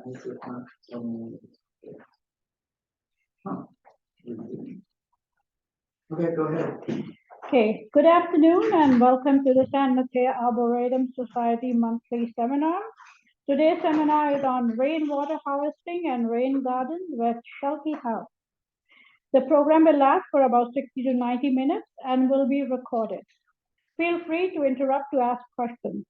Okay, go ahead. Okay, good afternoon and welcome to the San Mateo Arboretum Society monthly seminar. Today's seminar is on rainwater harvesting and rain gardens with Shelkie Tao. The program will last for about 60 to 90 minutes and will be recorded. Feel free to interrupt to ask questions.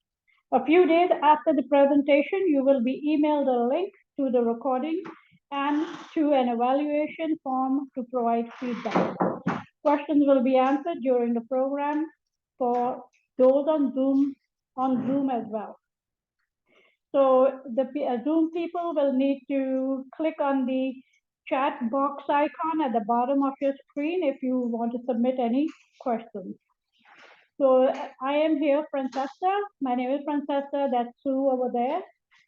A few days after the presentation, you will be emailed a link to the recording and to an evaluation form to provide feedback. Questions will be answered during the program for those on Zoom as well. So the Zoom people will need to click on the chat box icon at the bottom of your screen if you want to submit any questions. So I am here, Francesca. My name is Francesca. That's Sue over there,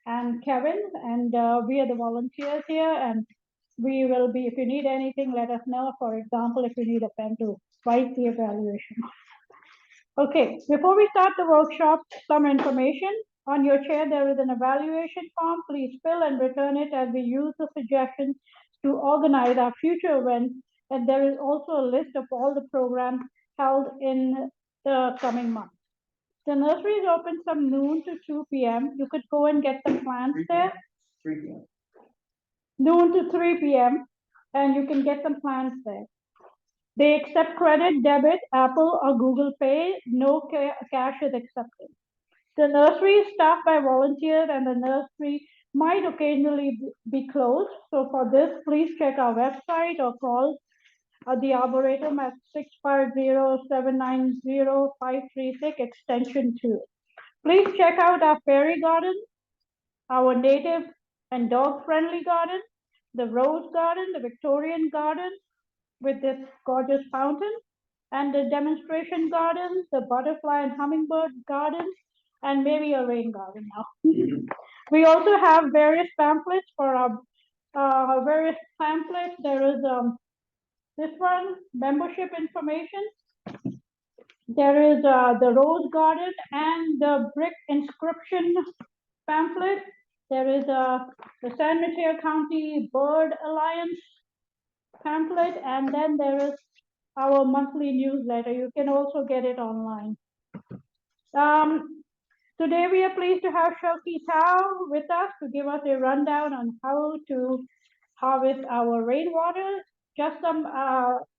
and Kevin, and we are the volunteers here. And we will be, if you need anything, let us know. For example, if you need a pen to write the evaluation. Okay, before we start the workshop, some information. On your chair, there is an evaluation form. Please fill and return it as we use the suggestions to organize our future events. And there is also a list of all the programs held in the coming month. The nursery is open from noon to 2 p.m. You could go and get some plants there. 3 p.m. Noon to 3 p.m. and you can get some plants there. They accept credit, debit, Apple or Google Pay. No cash is accepted. The nursery is staffed by volunteers and the nursery might occasionally be closed. So for this, please check our website or call the Arboretum at 650-790-536 extension 2. Please check out our fairy garden, our native and dog-friendly garden, the rose garden, the Victorian garden with this gorgeous fountain, and the demonstration gardens, the butterfly and hummingbird gardens, and maybe a rain garden now. We also have various pamphlets for our various pamphlets. There is this one, membership information. There is the rose garden and the brick inscription pamphlet. There is the San Mateo County Bird Alliance pamphlet, and then there is our monthly newsletter. You can also get it online. Today we are pleased to have Shelkie Tao with us to give us a rundown on how to harvest our rainwater. Just some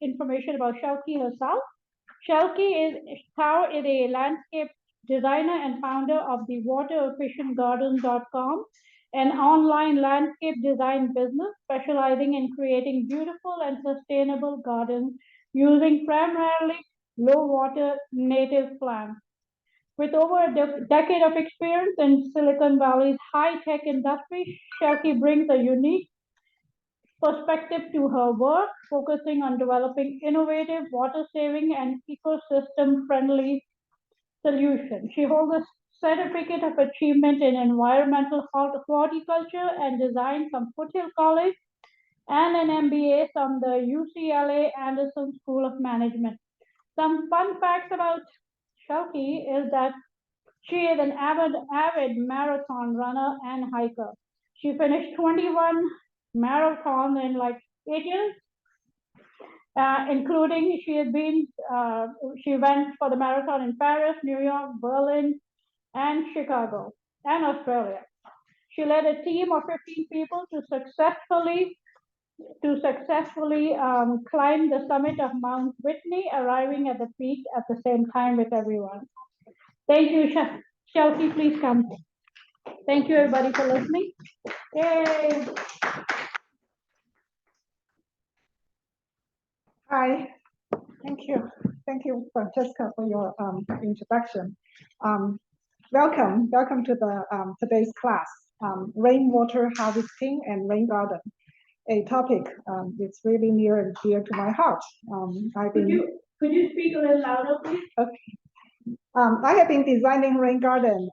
information about Shelkie herself. Shelkie Tao is a landscape designer and founder of the waterefficientgarden.com, an online landscape design business specializing in creating beautiful and sustainable gardens using primarily low water native plants. With over a decade of experience in Silicon Valley's high-tech industry, Shelkie brings a unique perspective to her work, focusing on developing innovative, water-saving, and ecosystem-friendly solutions. She holds a certificate of achievement in environmental horticulture and design from Foothill College and an MBA from the UCLA Anderson School of Management. Some fun facts about Shelkie is that she is an avid marathon runner and hiker. She finished 21 marathons in like 8 years, including she went for the marathon in Paris, New York, Berlin, and Chicago, and Australia. She led a team of 15 people to successfully climb the summit of Mount Whitney, arriving at the peak at the same time with everyone. Thank you, Shelkie, please come. Thank you, everybody, for listening. Yay! Hi, thank you. Thank you, Francesca, for your introduction. Welcome to the today's class, rainwater harvesting and rain garden, a topic that's really near and dear to my heart. Could you speak a little louder, please? Okay. I have been designing rain garden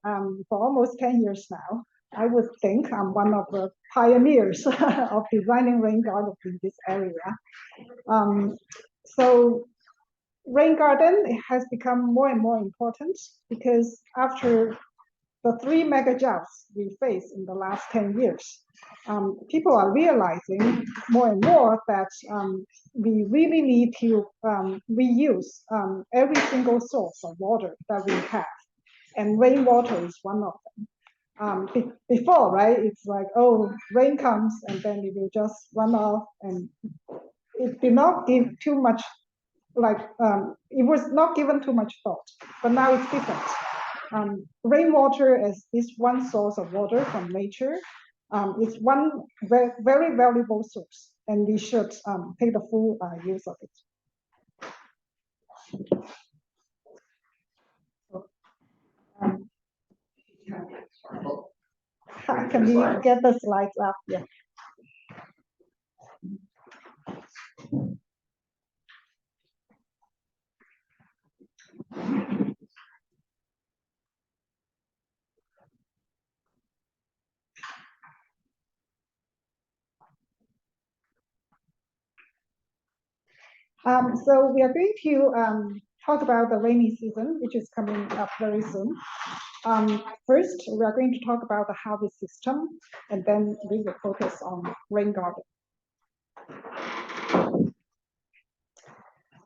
for almost 10 years now. I would think I'm one of the pioneers of designing rain garden in this area. So rain garden has become more and more important because after the 3 megajoules we face in the last 10 years, people are realizing more and more that we really need to reuse every single source of water that we have, and rainwater is one of them. Before, right, it's like, oh, rain comes and then it will just run off, and it did not give too much, it was not given too much thought, but now it's different. Rainwater as this one source of water from nature is one very valuable source, and we should take the full use of it. Can we get the slides up? Yeah. So we are going to talk about the rainy season, which is coming up very soon. First, we are going to talk about the harvest system, and then we will focus on rain garden.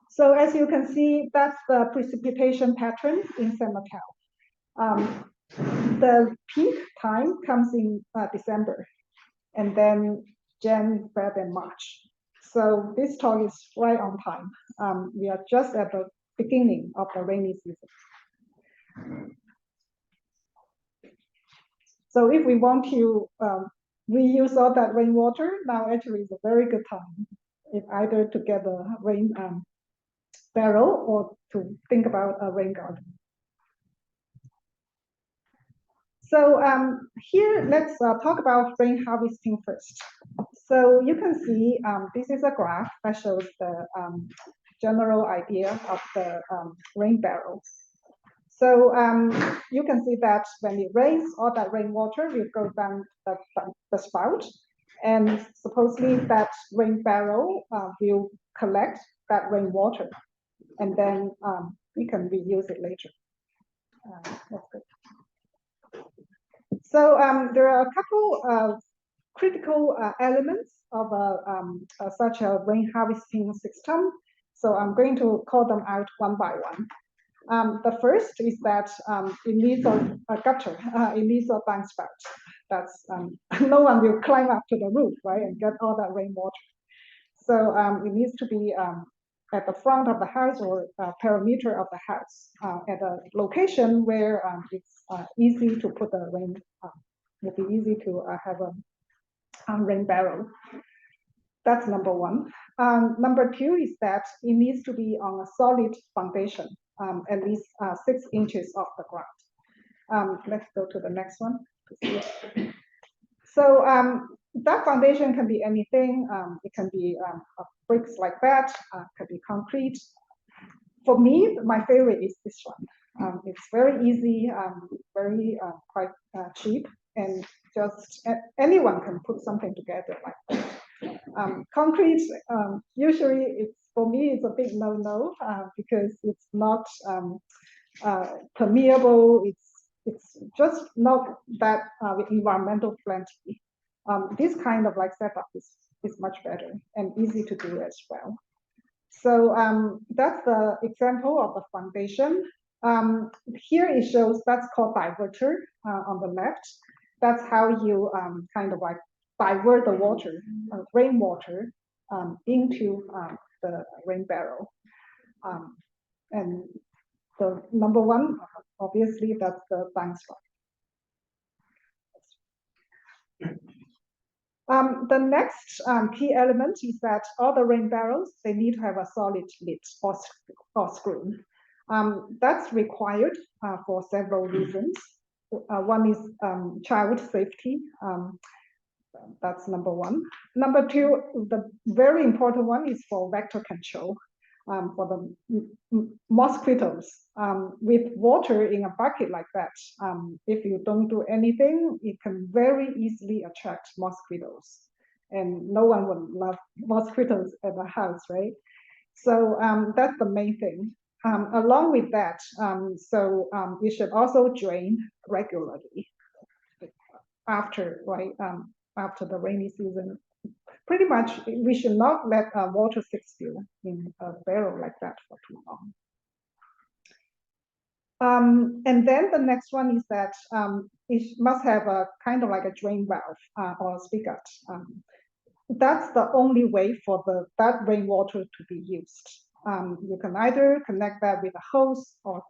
So as you can see, that's the precipitation pattern in San Mateo. The peak time comes in December, and then Jan, Feb, and March. So this talk is right on time. We are just at the beginning of the rainy season. So if we want to reuse all that rainwater, now actually is a very good time, if either to get a rain barrel or to think about a rain garden. So here, let's talk about rain harvesting first. So you can see this is a graph that shows the general idea of the rain barrel. So you can see that when it rains, all that rainwater will go down the spout, and supposedly that rain barrel will collect that rainwater, and then we can reuse it later. That's good. So there are a couple of critical elements of such a rain harvesting system. So I'm going to call them out one by one. The first is that it needs a gutter, it needs a downspout. That's no one will climb up to the roof, right, and get all that rainwater. So it needs to be at the front of the house or perimeter of the house, at a location where it's easy to put the rain. It will be easy to have a rain barrel. That's number one. Number two is that it needs to be on a solid foundation, at least 6 inches off the ground. Let's go to the next one. So that foundation can be anything. It can be bricks like that, can be concrete. For me, my favorite is this one. It's very easy, very quite cheap, and just anyone can put something together like that. Concrete, usually it's, for me, it's a big no-no because it's not permeable. It's just not that environmental friendly. This kind of like setup is much better and easy to do as well. So that's the example of the foundation. Here it shows, that's called diverter on the left. That's how you kind of like divert the water, rainwater, into the rain barrel. And the number one, obviously, that's the downspout. The next key element is that all the rain barrels, they need to have a solid lid or screw. That's required for several reasons. One is child safety. That's number one. Number two, the very important one is for vector control. For the mosquitoes, with water in a bucket like that, if you don't do anything, it can very easily attract mosquitoes, and no one would love mosquitoes at the house, right? So that's the main thing. Along with that, you should also drain regularly after, right, after the rainy season. Pretty much, we should not let water sit still in a barrel like that for too long. And then the next one is that it must have a kind of like a drain valve or a spigot. That's the only way for that rainwater to be used. You can either connect that with a hose or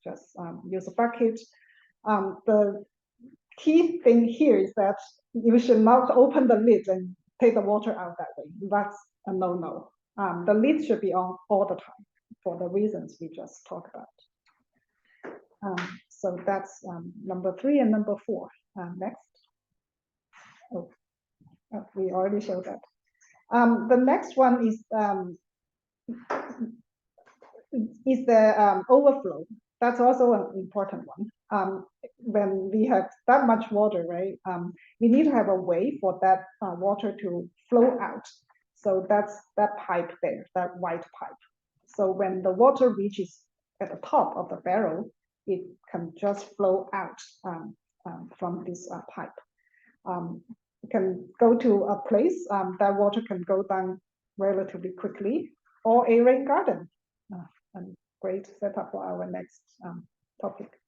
just use a bucket. The key thing here is that you should not open the lid and take the water out that way. That's a no-no. The lid should be on all the time for the reasons we just talked about. So that's number 3 and number 4. Next. Oh, we already showed that. The next one is the overflow. That's also an important one. When we have that much water, right, we need to have a way for that water to flow out. So that's that pipe there, that white pipe. So when the water reaches at the top of the barrel, it can just flow out from this pipe. You can go to a place that water can go down relatively quickly, or a rain garden. A great setup for our next topic.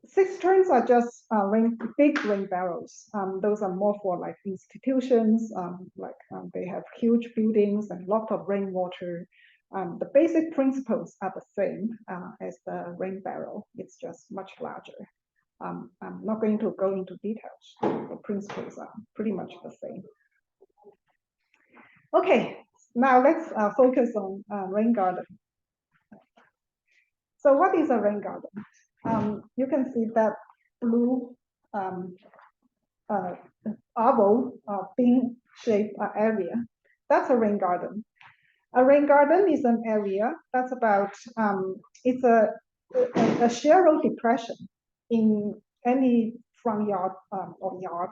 Cisterns are just big rain barrels. Those are more for like institutions, they have huge buildings and lots of rainwater. The basic principles are the same as the rain barrel. It's just much larger. I'm not going to go into details. The principles are pretty much the same. Okay, now let's focus on rain garden. So what is a rain garden? You can see that blue oval bean-shaped area. That's a rain garden. A rain garden is an area that's about, it's a shallow depression in any front yard or yard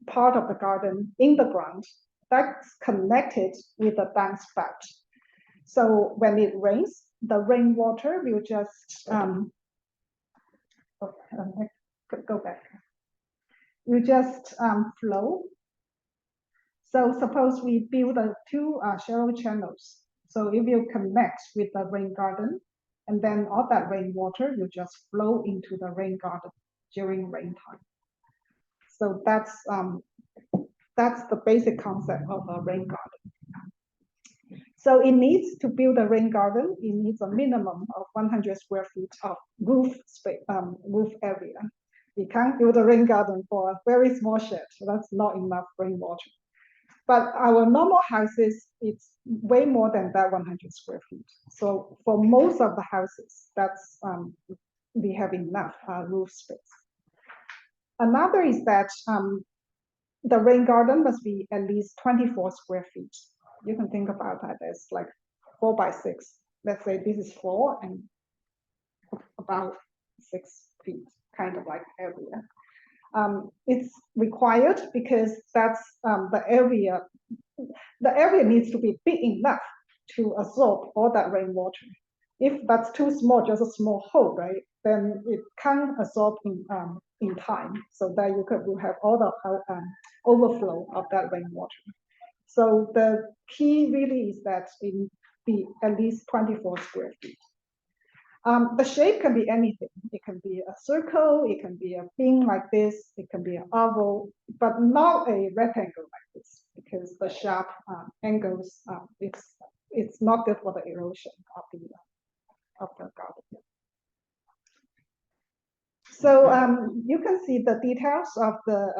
part of the garden in the ground that's connected with a downspout. So when it rains, the rainwater will just go back. You just flow. So suppose we build 2 shallow channels. So it will connect with the rain garden, and then all that rainwater will just flow into the rain garden during rain time. So that's the basic concept of a rain garden. So it needs to build a rain garden. It needs a minimum of 100 square feet of roof space, roof area. We can't build a rain garden for a very small shed. So that's not enough rainwater. But our normal houses, it's way more than that 100 square feet. So for most of the houses, that's we have enough roof space. Another is that the rain garden must be at least 24 square feet. You can think about that as like 4 by 6. Let's say this is 4 and about 6 feet, kind of like area. It's required because that's the area. The area needs to be big enough to absorb all that rainwater. If that's too small, just a small hole, right? Then it can't absorb in time, so that you will have all the overflow of that rainwater. So the key really is that it be at least 24 square feet. The shape can be anything. It can be a circle, it can be a bean like this, it can be an oval, but not a rectangle like this, because the sharp angles, it's not good for the erosion of the garden. So you can see the details of the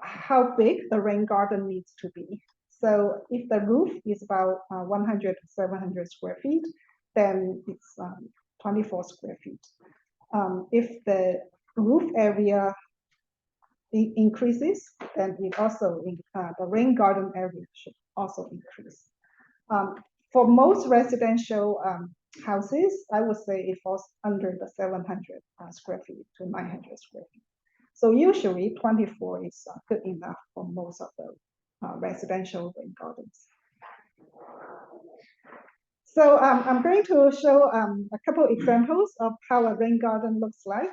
how big the rain garden needs to be. So if the roof is about 100 to 700 square feet, then it's 24 square feet. If the roof area increases, then it also the rain garden area should also increase. For most residential houses, I would say it falls under the 700 square feet to 900 square feet. So usually 24 is good enough for most of the residential rain gardens. So I'm going to show a couple examples of how a rain garden looks like.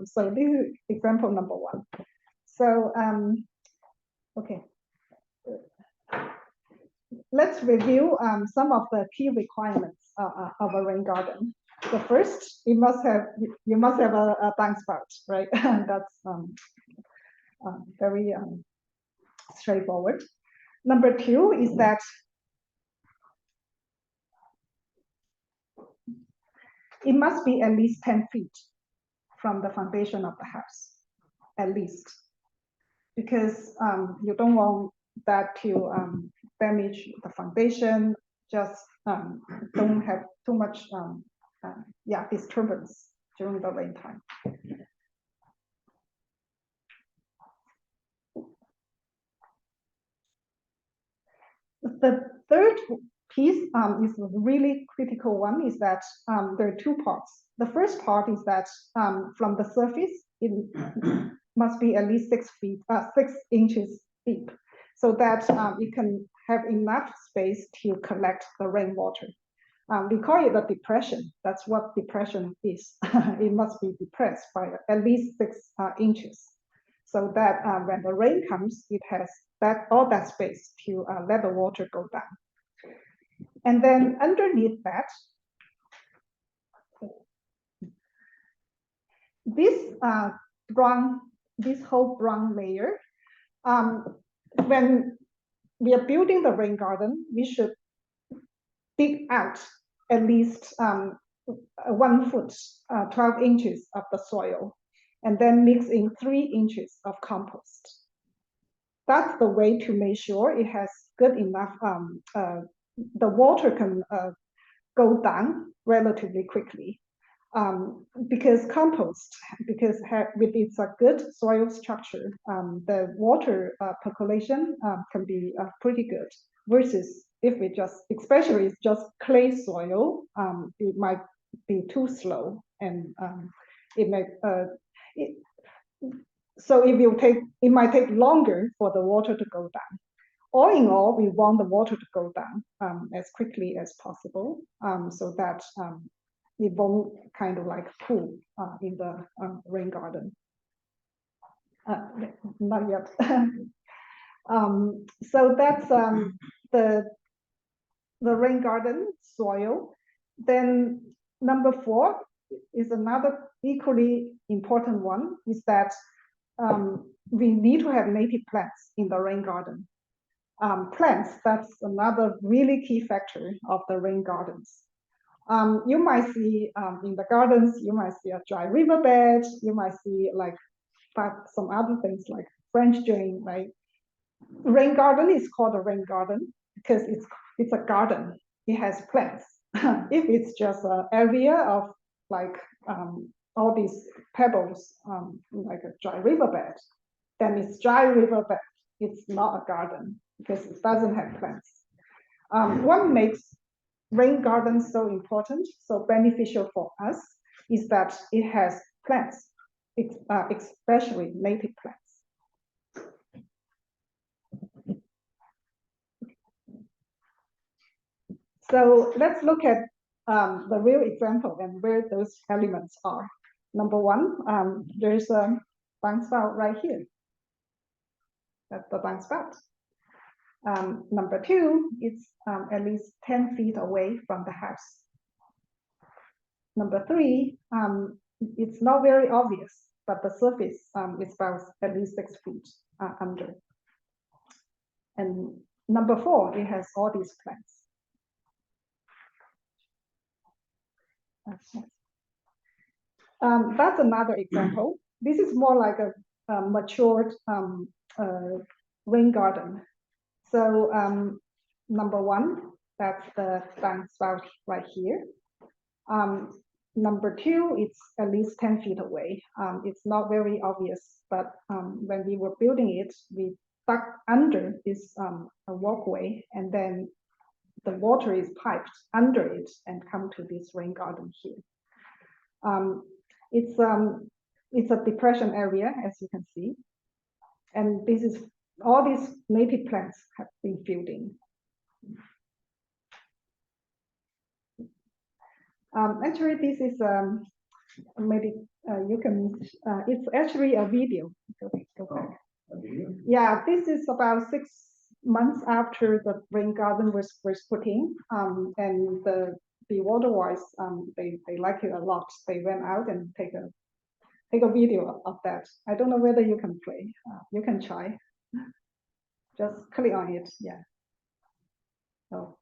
So this is example number one. So, okay. Let's review some of the key requirements of a rain garden. The first, you must have a downspout, right? That's very straightforward. Number two is that it must be at least 10 feet from the foundation of the house, at least, because you don't want that to damage the foundation, just don't have too much disturbance during the rain time. The third piece is a really critical one, is that there are two parts. The first part is that from the surface, it must be at least 6 inches deep, so that it can have enough space to collect the rainwater. We call it a depression. That's what depression is. It must be depressed by at least 6 inches, so that when the rain comes, it has all that space to let the water go down. And then underneath that, this whole brown layer, when we are building the rain garden, we should dig out at least 1 foot, 12 inches of the soil, and then mix in 3 inches of compost. That's the way to make sure it has good enough, the water can go down relatively quickly. Because compost, with its good soil structure, the water percolation can be pretty good, versus if we especially it's just clay soil, it might be too slow, and so it might take longer for the water to go down. All in all, we want the water to go down as quickly as possible, so that it won't kind of like pool in the rain garden. Not yet. So that's the rain garden soil. Then number 4 is another equally important one, is that we need to have native plants in the rain garden. Plants, that's another really key factor of the rain gardens. You might see in the gardens, you might see a dry riverbed, you might see like some other things like French drain, right? Rain garden is called a rain garden because it's a garden. It has plants. If it's just an area of like all these pebbles, like a dry riverbed, then it's dry riverbed. It's not a garden because it doesn't have plants. What makes rain gardens so important, so beneficial for us, is that it has plants, especially native plants. So let's look at the real example and where those elements are. Number 1, there's a downspout right here. That's the downspout. Number 2, it's at least 10 feet away from the house. Number 3, it's not very obvious, but the surface is about at least 6 feet under. And number 4, it has all these plants. That's another example. This is more like a matured rain garden. So number 1, that's the downspout right here. Number 2, it's at least 10 feet away. It's not very obvious, but when we were building it, we dug under this walkway, and then the water is piped under it and come to this rain garden here. It's a depression area, as you can see, and this is all these native plants have been filled in. Actually, this is maybe you can. It's actually a video. Go back. Yeah, this is about 6 months after the rain garden was put in, and the waterwise they like it a lot. They went out and take a video of that. I don't know whether you can play. You can try. Just click on it. Yeah. Oh.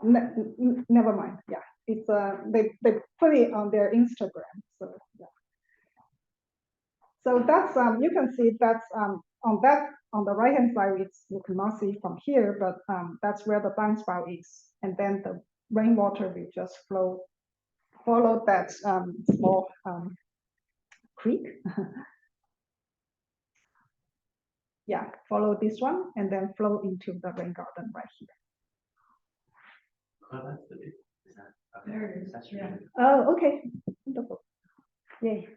Never mind. Yeah, it's they put it on their Instagram. So yeah. So that's you can see that's on the right hand side. It's you cannot see from here, but that's where the downspout is, and then the rainwater will just follow that small creek. Yeah, follow this one and then flow into the rain garden right here. Oh, that's the big. Is that okay? There it is. That's Yeah. really- Oh, okay, wonderful. Yay.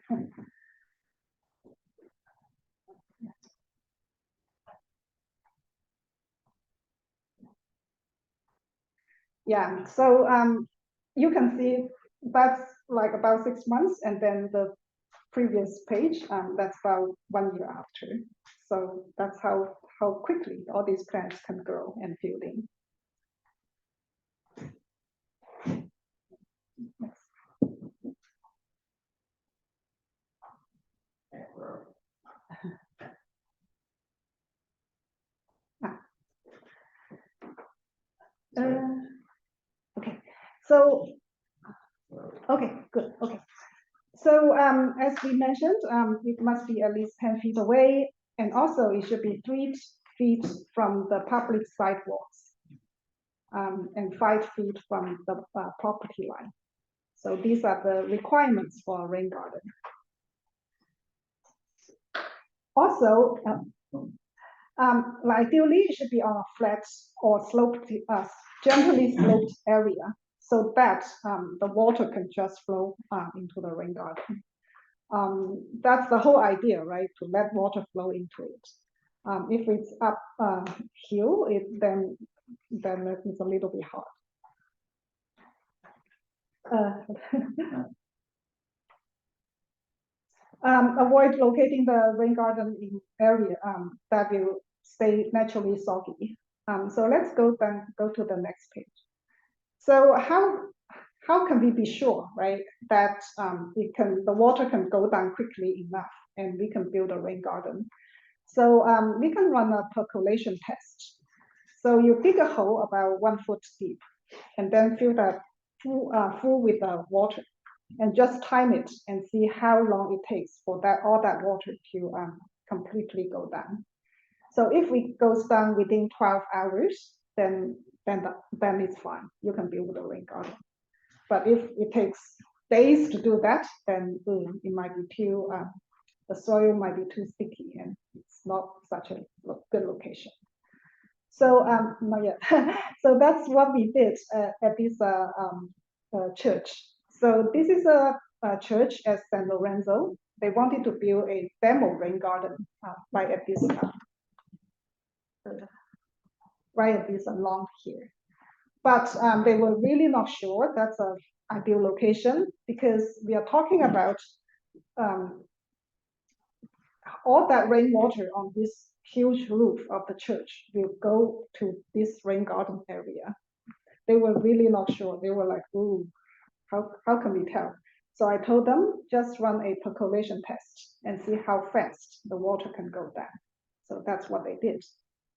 Yeah, so you can see that's like about 6 months, and then the previous page, that's about 1 year after. So that's how quickly all these plants can grow and fill in. Okay, so okay, good. Okay, so as we mentioned, it must be at least 10 feet away, and also it should be 3 feet from the public sidewalks, and 5 feet from the property line. So these are the requirements for a rain garden. Also, ideally, it should be on a flat or sloped, gently sloped area, so that the water can just flow into the rain garden. That's the whole idea, right? To let water flow into it. If it's up hill, then it's a little bit hard. Avoid locating the rain garden in area that will stay naturally soggy. So let's go to the next page. So how can we be sure, right, that the water can go down quickly enough and we can build a rain garden? So we can run a percolation test. So you dig a hole about 1 foot deep, and then fill that full with water, and just time it and see how long it takes for all that water to completely go down. So if it goes down within 12 hours, then it's fine. You can build a rain garden. But if it takes days to do that, then it might be too the soil might be too sticky, and it's not such a good location. So not yet. So that's what we did at this church. So this is a church at San Lorenzo. They wanted to build a demo rain garden right at this lawn here. But they were really not sure that's an ideal location, because we are talking about all that rainwater on this huge roof of the church will go to this rain garden area. They were really not sure. They were like, ooh, how can we tell? So I told them, just run a percolation test and see how fast the water can go down. So that's what they did.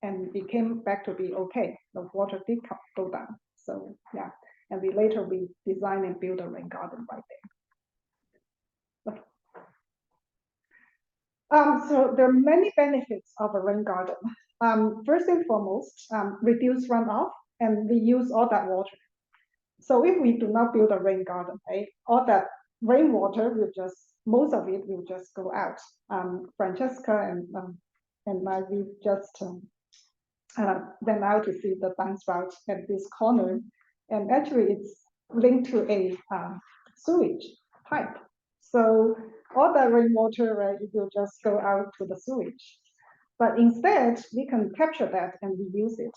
And it came back to be okay. The water did go down. So yeah, and we designed and built a rain garden right there. Okay. So there are many benefits of a rain garden. First and foremost, reduce runoff and reuse all that water. So if we do not build a rain garden, right, all that rainwater most of it will just go out. Francesca and I, we just went out to see the downspout at this corner, and actually it's linked to a sewage pipe. So all that rainwater, right, it will just go out to the sewage. But instead, we can capture that and reuse it.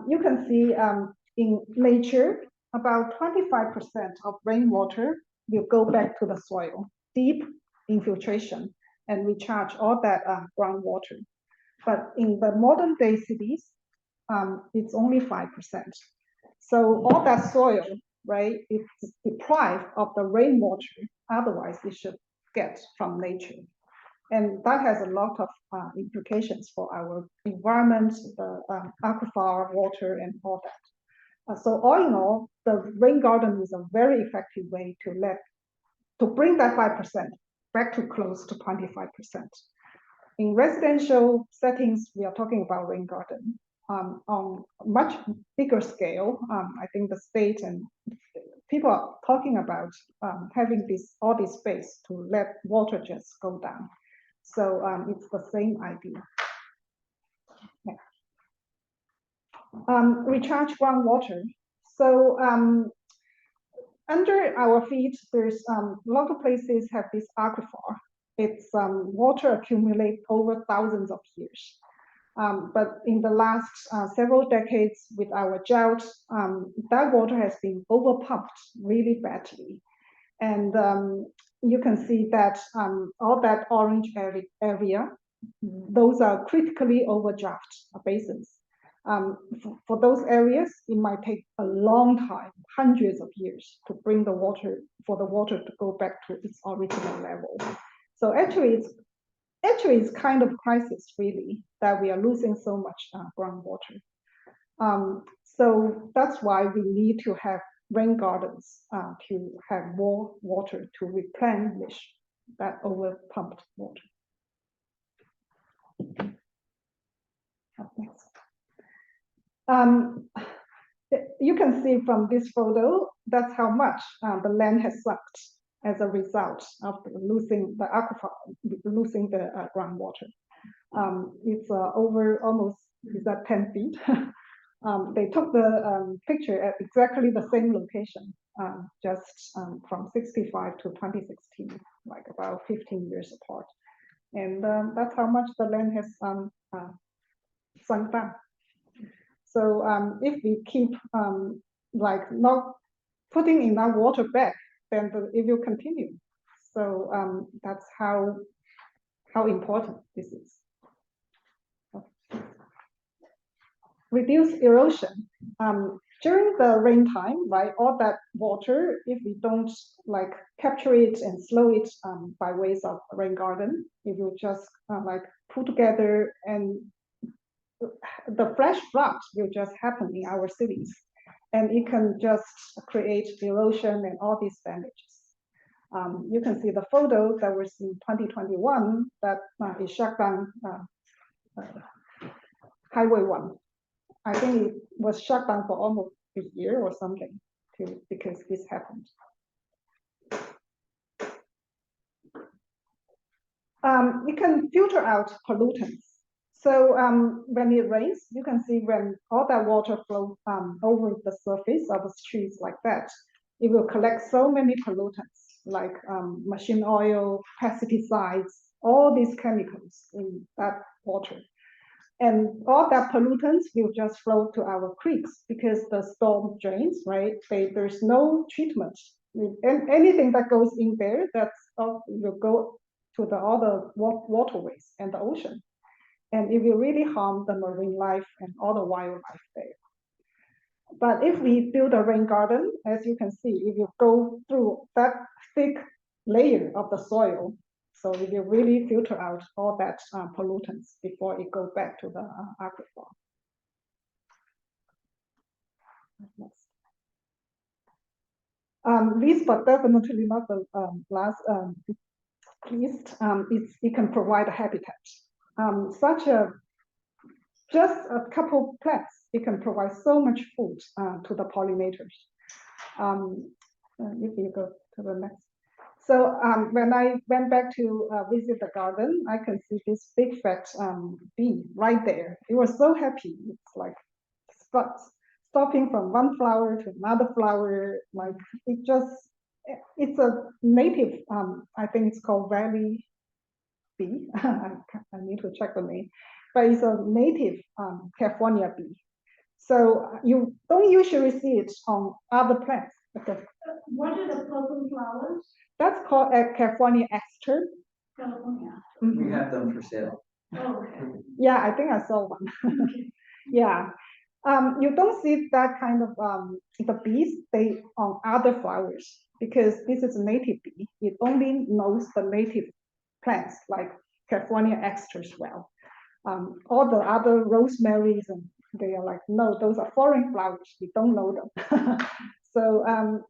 You can see in nature, about 25% of rainwater will go back to the soil, deep infiltration, and recharge all that groundwater. But in the modern day cities, it's only 5%. So all that soil, right, it's deprived of the rainwater, otherwise it should get from nature. And that has a lot of implications for our environment, the aquifer, water, and all that. So all in all, the rain garden is a very effective way to bring that 5% back to close to 25%. In residential settings, we are talking about rain garden. On much bigger scale, I think the state and people are talking about having all this space to let water just go down. So it's the same idea. Yeah. Recharge groundwater. So under our feet, there's a lot of places have this aquifer. It's water accumulate over thousands of years. But in the last several decades with our drought, that water has been overpumped really badly. And you can see that all that orange area, those are critically overdraft basins. For those areas, it might take a long time, hundreds of years, to bring the water, for the water to go back to its original level. So actually, it's kind of crisis, really, that we are losing so much groundwater. So that's why we need to have rain gardens to have more water to replenish that overpumped water. Next. You can see from this photo, that's how much the land has sucked as a result of losing the aquifer, losing the groundwater. It's over almost, is that 10 feet? They took the picture at exactly the same location, just from 65 to 2016, like about 15 years apart. And that's how much the land has sunk down. So if we keep like not putting enough water back, then it will continue. So that's how important this is. Reduce erosion. During the rain time, right, all that water, if we don't like capture it and slow it by ways of rain garden, it will just like pull together, and the flash floods will just happen in our cities, and it can just create erosion and all these damages. You can see the photo that was in 2021 that is shut down Highway 1. I think it was shut down for almost a year or something because this happened. You can filter out pollutants. So when it rains, you can see when all that water flows over the surface of the streets like that, it will collect so many pollutants like machine oil, pesticides, all these chemicals in that water. And all that pollutants will just flow to our creeks because the storm drains, right? There's no treatment. And anything that goes in there, will go to all the waterways and the ocean. And it will really harm the marine life and all the wildlife there. But if we build a rain garden, as you can see, it will go through that thick layer of the soil. So it will really filter out all that pollutants before it goes back to the aquifer. Least but definitely not the least, it can provide a habitat. Just a couple plants, it can provide so much food to the pollinators. If you go to the next. So when I went back to visit the garden, I can see this big fat bee right there. It was so happy. It's like stopping from one flower to another flower. Like it's a native, I think it's called valley bee. I need to check the name, but it's a native California bee. So you don't usually see it on other plants. Okay. What are the purple flowers? That's called a California exter. California. We have them for sale. Oh, okay. Yeah, I think I saw one. Yeah. You don't see that kind of the bees stay on other flowers because this is a native bee. It only knows the native plants like California extra as well. All the other rosemaries and they are like, no, those are foreign flowers. We don't know them. So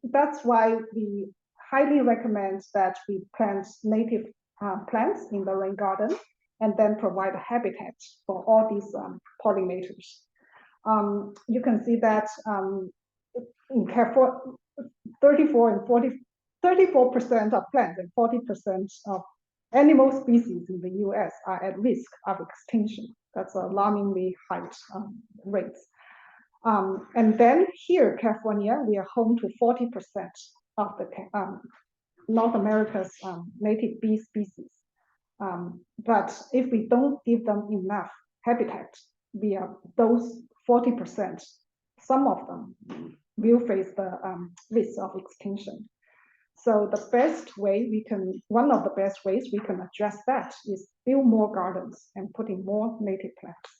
that's why we highly recommend that we plant native plants in the rain garden and then provide a habitat for all these pollinators. You can see that in 34 and 40, 34% of plants and 40% of animal species in the US are at risk of extinction. That's alarmingly high rates. And then here, California, we are home to 40% of the North America's native bee species. But if we don't give them enough habitat, those 40%, some of them will face the risk of extinction. So the best way one of the best ways we can address that is build more gardens and put in more native plants.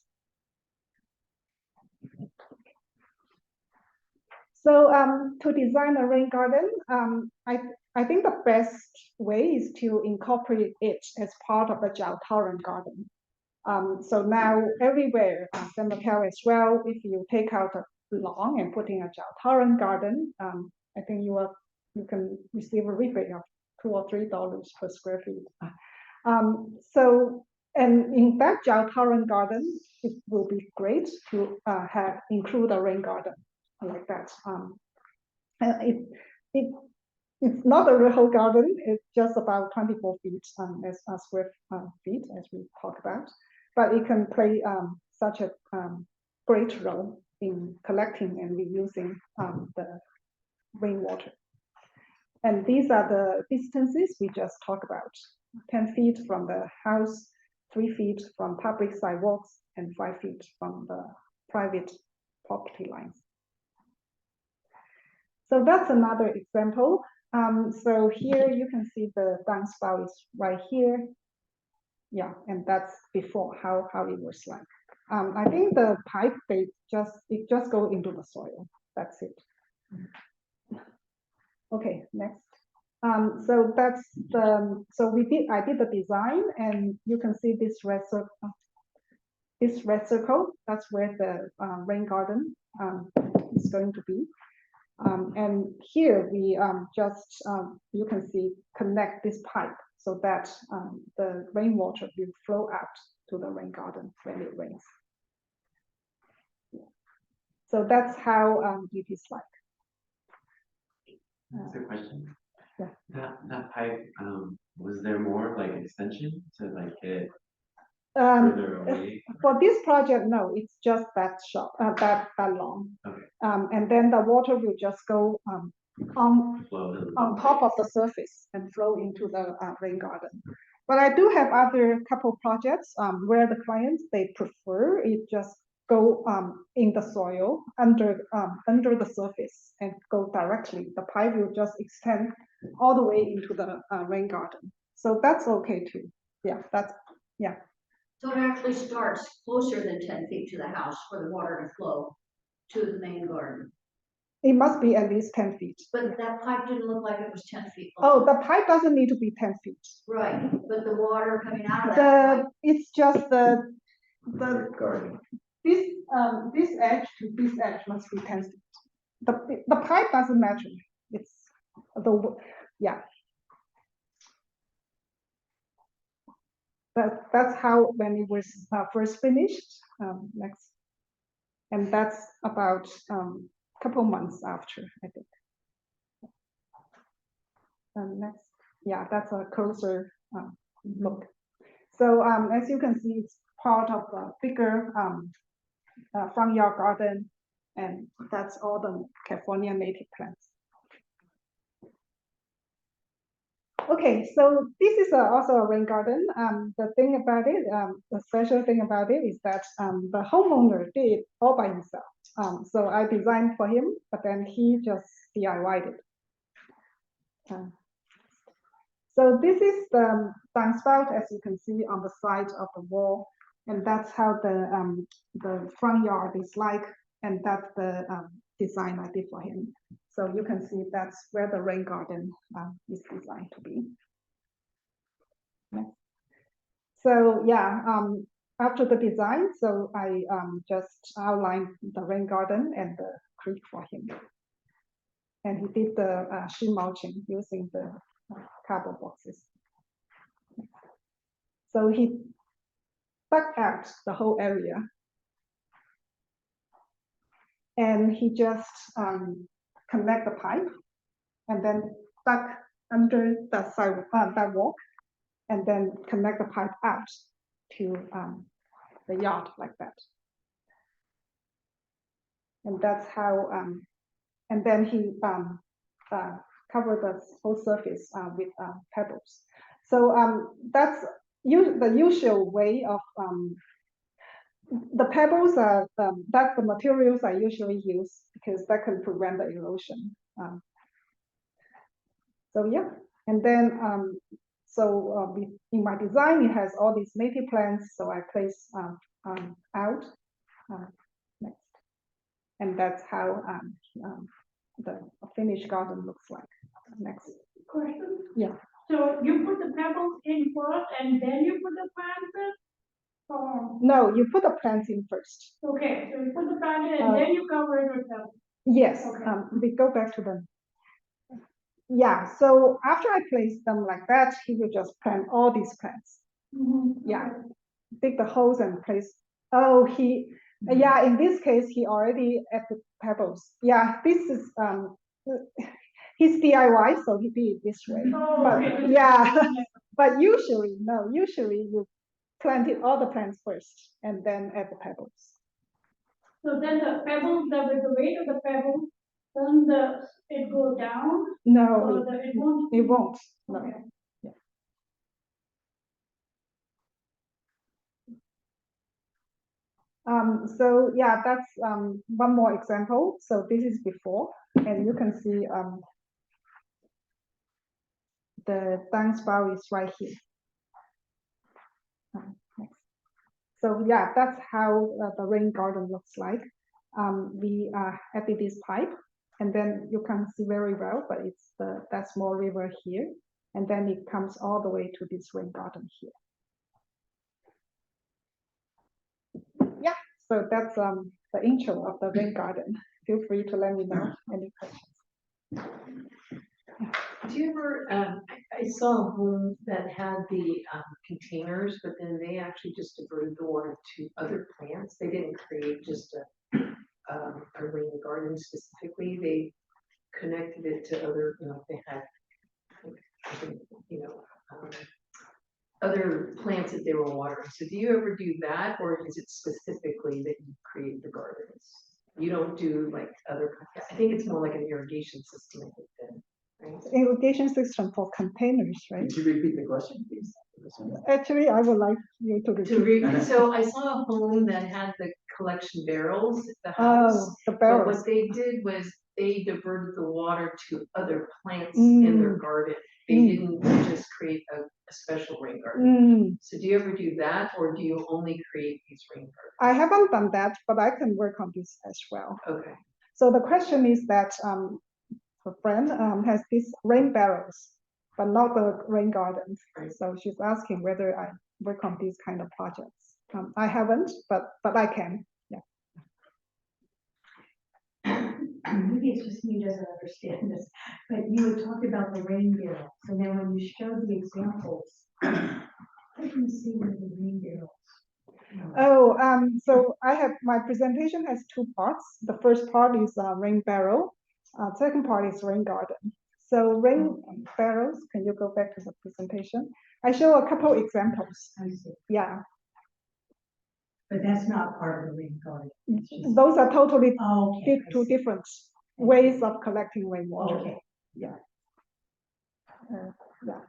So to design a rain garden, I think the best way is to incorporate it as part of the Jiaotaoren garden. So now everywhere, San Mateo as well, if you take out a lawn and put in a Jiaotaoren garden, I think you can receive a rebate of $2 or $3 per square feet. And in that Jiaotaoren garden, it will be great to include a rain garden like that. And it's not a real garden. It's just about 24 feet as square feet, as we talked about. But it can play such a great role in collecting and reusing the rainwater. And these are the distances we just talked about. 10 feet from the house, 3 feet from public sidewalks, and 5 feet from the private property lines. So that's another example. So here you can see the downspout is right here. Yeah, and that's before how it was like. I think the pipe it just go into the soil. That's it. Okay, next. So that's I did the design, and you can see this red circle. This red circle, that's where the rain garden is going to be. And here we you can see connect this pipe so that the rainwater will flow out to the rain garden when it rains. So that's how it is like. That's a question. Yeah. That pipe, was there more like extension to like get further away? For this project, no, it's just that short, that long. Okay. And then the water will just go on top of the surface and flow into the rain garden. But I do have other couple projects where the clients, they prefer it just go in the soil under the surface and go directly. The pipe will just extend all the way into the rain garden. So that's okay too. Yeah, yeah. So it actually starts closer than 10 feet to the house for the water to flow to the main garden. It must be at least 10 feet. But that pipe didn't look like it was 10 feet long. Oh, the pipe doesn't need to be 10 feet. Right, but the water coming out of that pipe. It's just the Garden. this edge to this edge must be 10 feet. The pipe doesn't matter. It's yeah. That's how when it was first finished. Next, and that's about couple months after, I think. Next, yeah, that's a closer look. So as you can see, it's part of a bigger front yard garden, and that's all the California native plants. Okay, so this is also a rain garden. The thing about it, the special thing about it is that the homeowner did it all by himself. So I designed for him, but then he just DIY'd it. So this is the downspout, as you can see on the side of the wall, and that's how the front yard is like, and that's the design I did for him. So you can see that's where the rain garden is designed to be. So yeah, after the design, so I just outlined the rain garden and the creek for him. And he did the shim mulching using the cardboard boxes. So he dug out the whole area. And he just connect the pipe and then dug under the sidewalk and then connect the pipe out to the yard like that. And that's how, and then he covered the whole surface with pebbles. So that's the usual way of, the pebbles are, that's the materials I usually use because that can prevent the erosion. So yeah, and then, in my design, it has all these native plants, so I place out next. And that's how the finished garden looks like. Next. Question? Yeah. So you put the pebbles in first and then you put the plants in? Or, No, you put the plants in first. okay, so you put the plant in and then you cover it with pebbles. Yes, Okay. we go back to them. Yeah, so after I place them like that, he will just plant all these plants. Yeah, dig the holes and place. Oh, yeah, in this case, he already at the pebbles. Yeah, this is, he's DIY, so he did it this way. Oh, But okay. yeah, but usually, no, usually you planted all the plants first and then add the pebbles. So then the pebbles, with the weight of the pebbles, doesn't it go down? No, Or it won't? it won't. No. Okay. So yeah, that's one more example. So this is before, and you can see the downspout is right here. Next. So yeah, that's how the rain garden looks like. We added this pipe, and then you can see very well, but it's that small river here, and then it comes all the way to this rain garden here. Yeah, so that's the intro of the rain garden. Feel free to let me know any questions. Do you ever, I saw a home that had the containers, but then they actually just diverted the water to other plants. They didn't create just a rain garden specifically. They connected it to other, they had, other plants that they were watering. So do you ever do that, or is it specifically that you create the gardens? You don't do like other, I think it's more like an irrigation system, I think, then. Right. Irrigation system for containers, right? Could you repeat the question, please? Actually, I would like you to repeat. So I saw a home that had the collection barrels at the house. Oh, the But barrels. what they did was they diverted the water to other plants in their garden. They didn't just create a special rain garden. So do you ever do that, or do you only create these rain gardens? I haven't done that, but I can work on this as well. Okay. So the question is that her friend has these rain barrels, but not the rain gardens. Right. So she's asking whether I work on these kind of projects. I haven't, but I can. Yeah. Maybe it's just me who doesn't understand this, but you had talked about the rain barrel. So now when you showed the examples, I can see the rain barrels. Oh, so I have, my presentation has two parts. The first part is rain barrel. Second part is rain garden. So rain barrels, can you go back to the presentation? I show a couple examples. I see. Yeah. But that's not part of the rain garden. Those are totally two I see. different ways of collecting rainwater. Okay. Yeah. Yeah.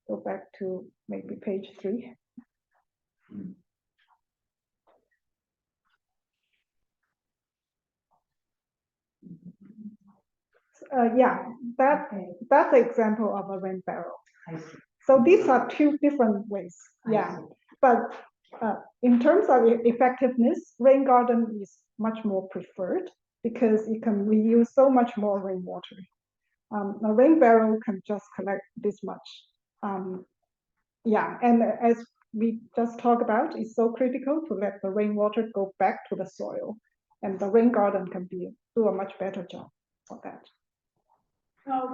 Go back to maybe page 3. Yeah, Okay, that's an example of a rain barrel. I see. So these are two different ways. I Yeah, see. but in terms of effectiveness, rain garden is much more preferred because you can reuse so much more rainwater. A rain barrel can just collect this much. Yeah, and as we just talked about, it's so critical to let the rainwater go back to the soil, and the rain garden can do a much better job for that.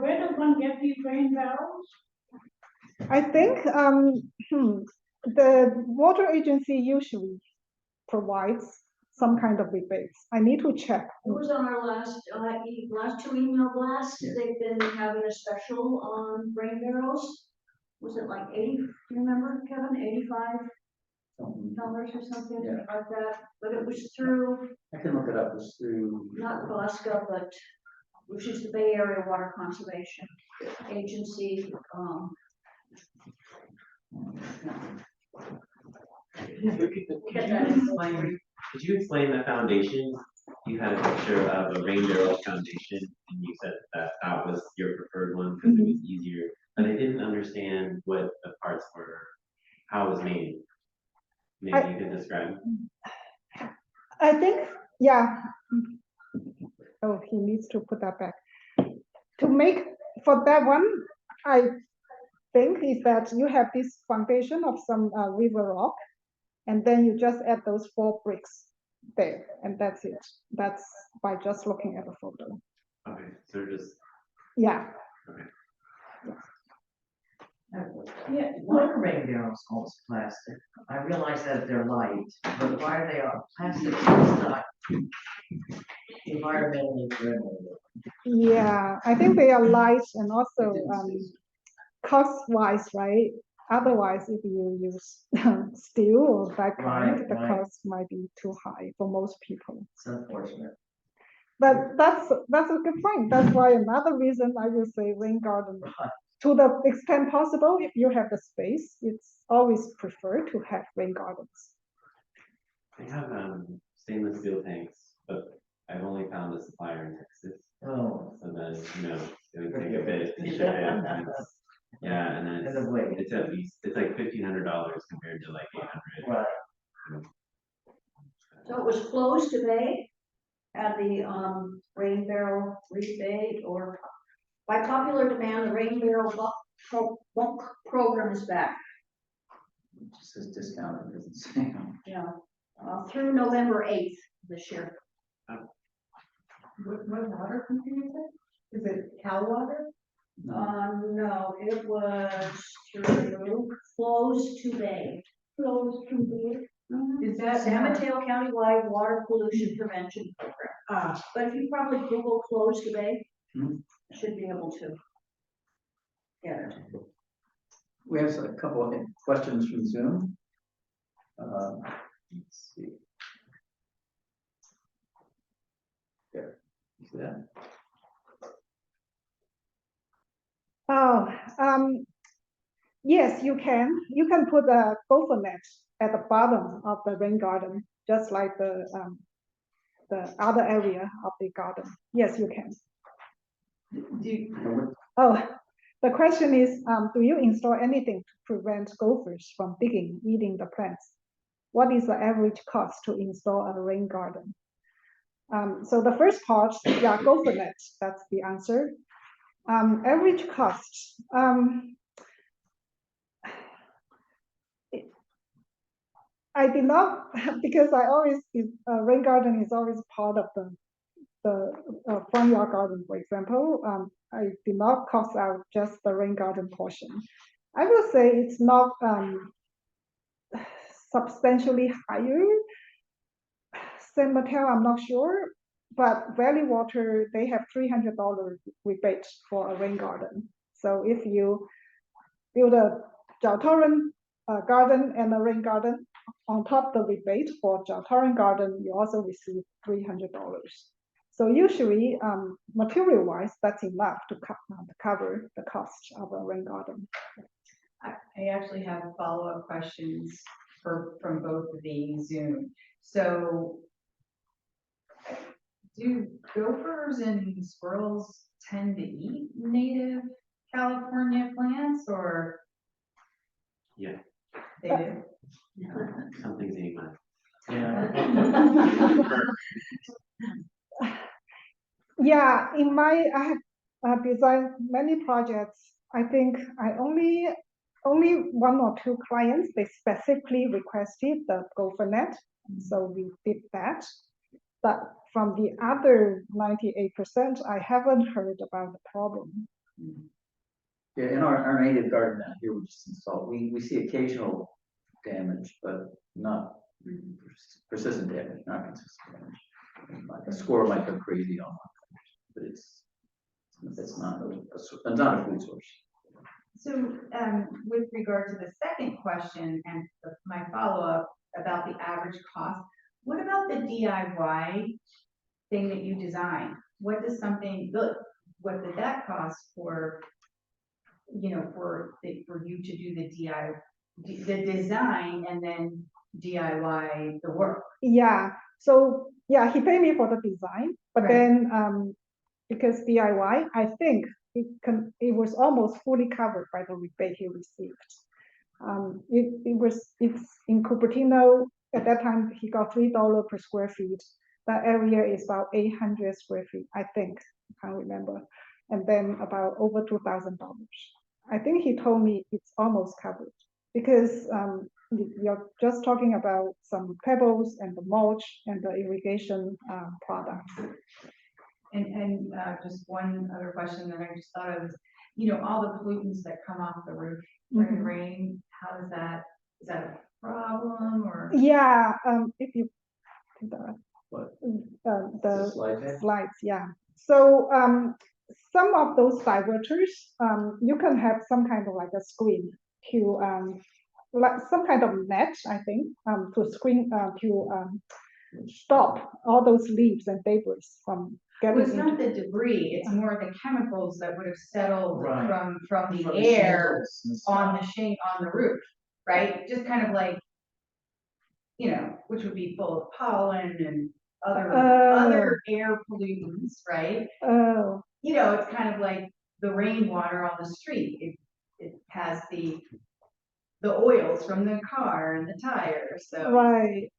Where does one get these rain barrels? I think the water agency usually provides some kind of rebates. I need to check. It was on our last two email blasts. Yeah. They've been having a special on rain barrels. Was it like 80, do you remember, Kevin, $85 Something. or something Yeah. like that? But it was through, I can look it up, it's through, not Bosca, but which is the Bay Area Water Conservation Agency. Could you explain the foundation? You had a picture of a rain barrel foundation, and you said that was your preferred one because it was easier. But I didn't understand what the parts were, how it was made. Maybe you could describe. I think, yeah. Oh, he needs to put that back. To make, for that one, I think is that you have this foundation of some river rock, and then you just add those 4 bricks there, and that's it. That's by just looking at the photo. Okay, so just Yeah. Yeah, why are rain barrels almost plastic? I realize that they're light, but why are they all plastic? It's not environmentally friendly. Yeah, I think they are light and also cost-wise, right? Otherwise, if you use steel or background, the Right. cost might be too high for most people. It's unfortunate. But that's a good point. That's why another reason I will say rain garden. Right. To the extent possible, if you have the space, it's always preferred to have rain gardens. I have stainless steel tanks, but I've only found a supplier in Texas. Oh. So then, it would take a bit to ship it. And yeah, and then And the weight. it's at least, it's like $1,500 compared to like 800. Right. So it was closed today at the rain barrel rebate, or by popular demand, the rain barrel bulk program is back. it just says discounted, it doesn't say. Yeah, through November 8th this year. What water company is it? Is it Cal Water? No, it was through Flows to Bay. Flows to the, is that? San Mateo Countywide Water Pollution Prevention Program. But if you probably Google Flows to Bay, Mhm. should be able to get it. We have a couple of questions from Zoom. Let's see. There, you see that? Oh, yes, you can. You can put a gopher net at the bottom of the rain garden, just like the other area of the garden. Yes, you can. Oh, the question is, do you install anything to prevent gophers from digging, eating the plants? What is the average cost to install a rain garden? So the first part, yeah, gopher net, that's the answer. Average cost. I did not, because I always, rain garden is always part of the front yard garden, for example. I did not cost out just the rain garden portion. I will say it's not substantially higher. San Mateo, I'm not sure, but Valley Water, they have $300 rebate for a rain garden. So if you build a Jautoran garden and a rain garden, on top of the rebate for Jautoran garden, you also receive $300. So usually, material-wise, that's enough to cover the cost of a rain garden. I actually have follow-up questions from both of the Zoom. So do gophers and squirrels tend to eat native California plants or? Yeah. They do. Something's in my. Yeah. Yeah, I have designed many projects. I think I only one or two clients, they specifically requested the gopher net, so we did that. But from the other 98%, I haven't heard about the problem. Yeah, in our native garden down here, we just installed, we see occasional damage, but not persistent damage, not consistent damage. Like a squirrel might go crazy on one, but it's not a food source. So, with regard to the second question and my follow-up about the average cost, what about the DIY thing that you designed? What does what did that cost for, for you to do the design and then DIY the work? Yeah, so yeah, he paid me for the design, but Right. then because DIY, I think it was almost fully covered by the rebate he received. It's in Cupertino at that time. He got $3 per square feet. That area is about 800 square feet, I think. I can't remember. And then about over $2,000. I think he told me it's almost covered because you're just talking about some pebbles and the mulch and the irrigation products. And just one other question that I just thought of is, all the pollutants that come off the roof during the rain, how is that a problem or? Yeah, if you What? the Slide deck? slides, yeah. So some of those diverters, you can have some kind of like a screen to like some kind of net, I think, to screen stop all those leaves and debris from Well, getting it's not into. the debris, it's more the chemicals that would have settled Right. from the air on the roof, right? Just kind of like, which would be full of pollen and other air pollutants, right? Oh, It's kind of like the rainwater on the street. It has the oils from the car and the tires, so. right.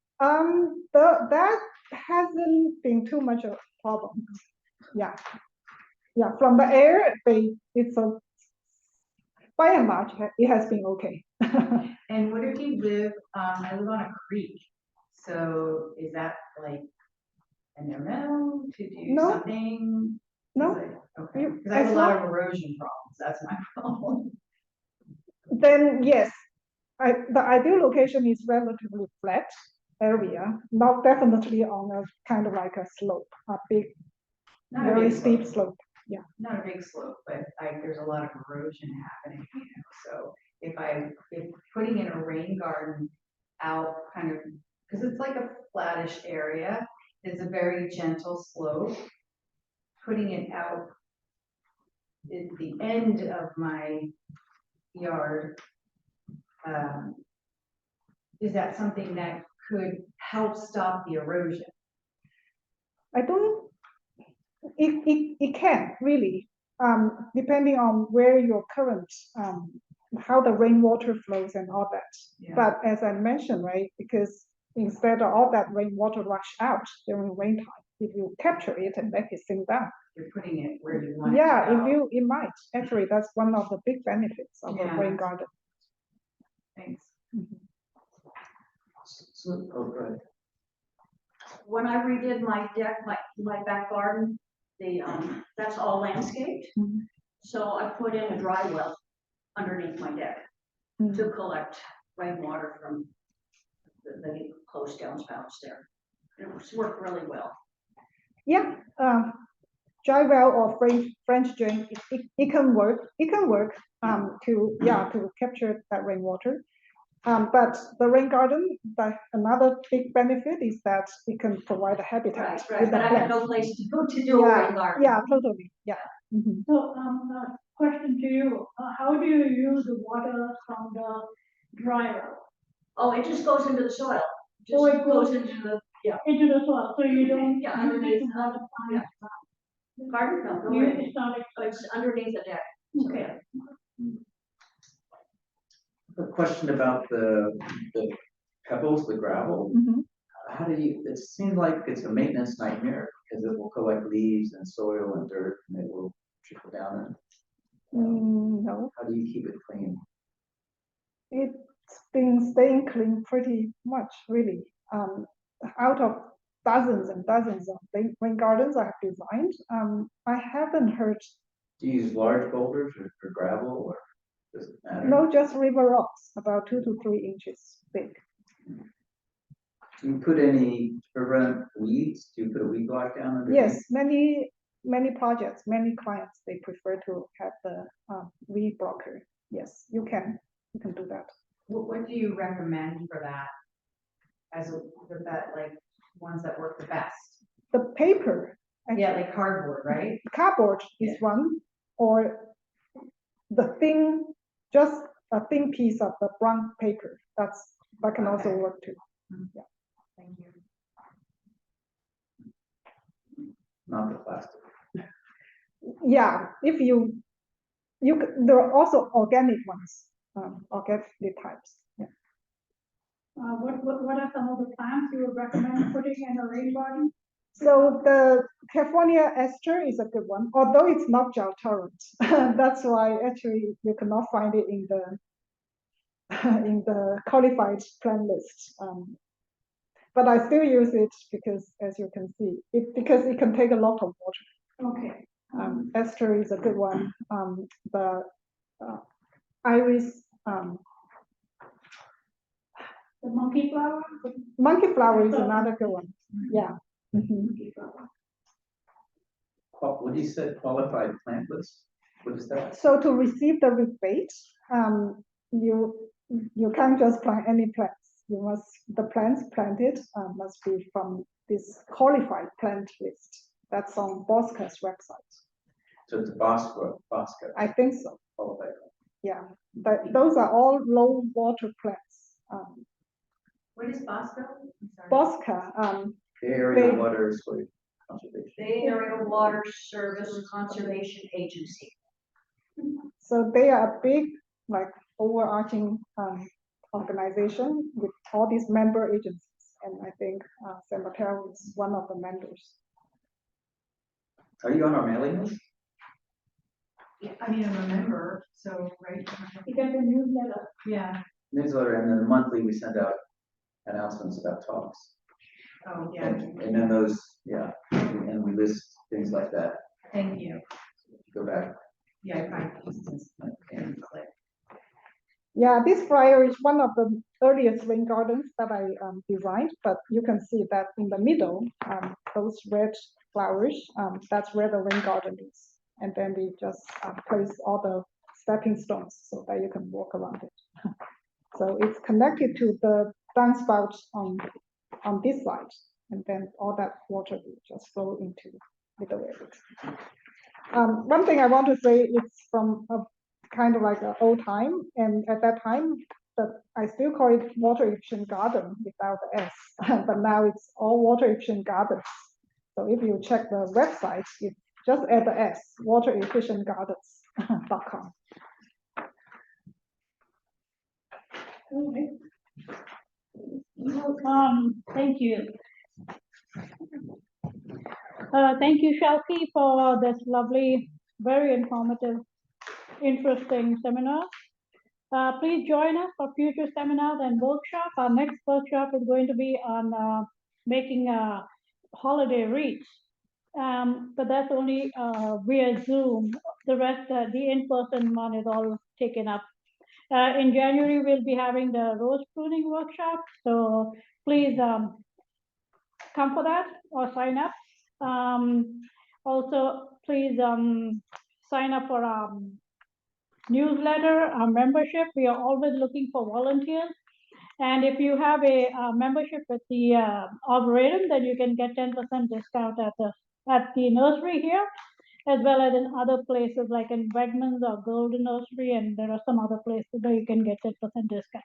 That hasn't been too much of a problem. Yeah. Yeah, from the air, it's a by and large, it has been okay. And what if you I live on a creek, so is that like a no to do No. something? No. Okay, because I have a lot of erosion problems, that's my problem. Then yes, the ideal location is relatively flat area, not definitely on a kind of like a slope, a big, Not a very big steep slope. slope. Not a big slope, but there's a lot of erosion happening, so if putting in a rain garden out kind of, because it's like a flattish area, it's a very gentle slope, putting it out at the end of my yard, is that something that could help stop the erosion? I don't, it can really, depending on where your current, how the rainwater flows and all that. Yeah. But as I mentioned, right, because instead of all that rainwater rush out during rain time, if you capture it and let it sink down. You're putting it where you want it Yeah, to go. it might. Actually, that's one of the big benefits of a Yeah. rain garden. Thanks. So, oh, go ahead. When I redid my deck, my back garden, that's all landscaped. Mhm. So I put in a dry well underneath my deck to collect rainwater from the closed downspouts there. It's worked really well. Yeah, dry well or French drain, it can work. It can work to capture that rainwater. But the rain garden, another big benefit is that it can provide a habitat. Right, with but the I had plants. no place to go to do a rain garden. Yeah, totally. Yeah. Mhm. So, question to you, how do you use the water from the dry well? Oh, it just goes into the soil. Oh, Just it goes goes into into the soil, so you don't. Yeah, underneath, use water plant. Pardon? No, don't You, worry. it's not, It's underneath the deck. okay. A question about the pebbles, the gravel. Mhm. How do you, it seems like it's a maintenance nightmare because it will collect leaves and soil and dirt and it will trickle down. No, How do you keep it clean? it's been staying clean pretty much, really. Out of dozens and dozens of rain gardens I have designed, I haven't heard, Do you use large boulders or gravel or does it matter? no, just river rocks, about 2 to 3 inches big. Do you put any, to prevent weeds? Do you put a weed block down underneath? Yes, many projects, many clients, they prefer to have the weed blocker. Yes, you can do that. What do you recommend for that? For that, like, ones that work the best? The paper, Yeah, like cardboard, right? cardboard is one, or the thin, just a thin piece of the brown paper. That can also Okay. work too. Thank you. Not the plastic. Yeah, if you there are also organic ones, organic types. Yeah. What are some of the plants you would recommend putting in a rain garden? So the California aster is a good one, although it's not drought tolerant. That's why actually you cannot find it in the in the qualified plant list. But I still use it because, as you can see, because it can take a lot of water. Okay. Aster is a good one. The iris, The monkey flower? monkey flower is another good one. Yeah. Mhm. Monkey flower. What do you say, qualified plant list? What is that? So to receive the rebate, you can't just plant any plants. The plants planted must be from this qualified plant list. That's on Bosca's website. So it's a Bosca. I think so. Qualified. Yeah, but those are all low water plants. What is Bosco? I'm sorry. Bosca, The area They- water is for conservation. Bay Area Water Service Conservation Agency. so they are a big, like, overarching organization with all these member agencies, and I think San Mateo is one of the members. Are you on our mailing list? Yeah, I mean, I'm a member, so, right? You get the newsletter. Yeah, Newsletter, and then monthly we send out announcements about talks. oh, yeah, And then those, yeah, and we list things like that. thank you. Go back. Yeah, I find this. Okay. Yeah, this flyer is one of the earliest rain gardens that I designed, but you can see that in the middle, those red flowers, that's where the rain garden is. And then we just place all the stepping stones so that you can walk around it. So it's connected to the downspout on this side, and then all that water will just flow into middle area. One thing I want to say, it's from a kind of like an old time, and at that time, I still call it water efficient garden without the S, but now it's all water efficient gardens. So if you check the website, it's just add the S, waterefficientgardens.com. Thank you. Thank you, Shelkie, for this lovely, very informative, interesting seminar. Please join us for future seminars and workshops. Our next workshop is going to be on making holiday wreaths. But that's only via Zoom. The rest, the in-person one is all taken up. In January, we'll be having the rose pruning workshop. So please come for that or sign up. Also, please sign up for our newsletter, our membership. We are always looking for volunteers. And if you have a membership with the Arboretum, then you can get 10% discount at the nursery here, as well as in other places like in Wegmans or Golden Nursery, and there are some other places where you can get 10% discount.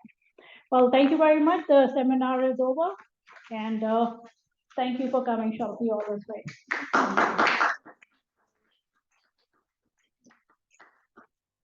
Well, thank you very much. The seminar is over, and Thank you for coming, Shelkie, all this way.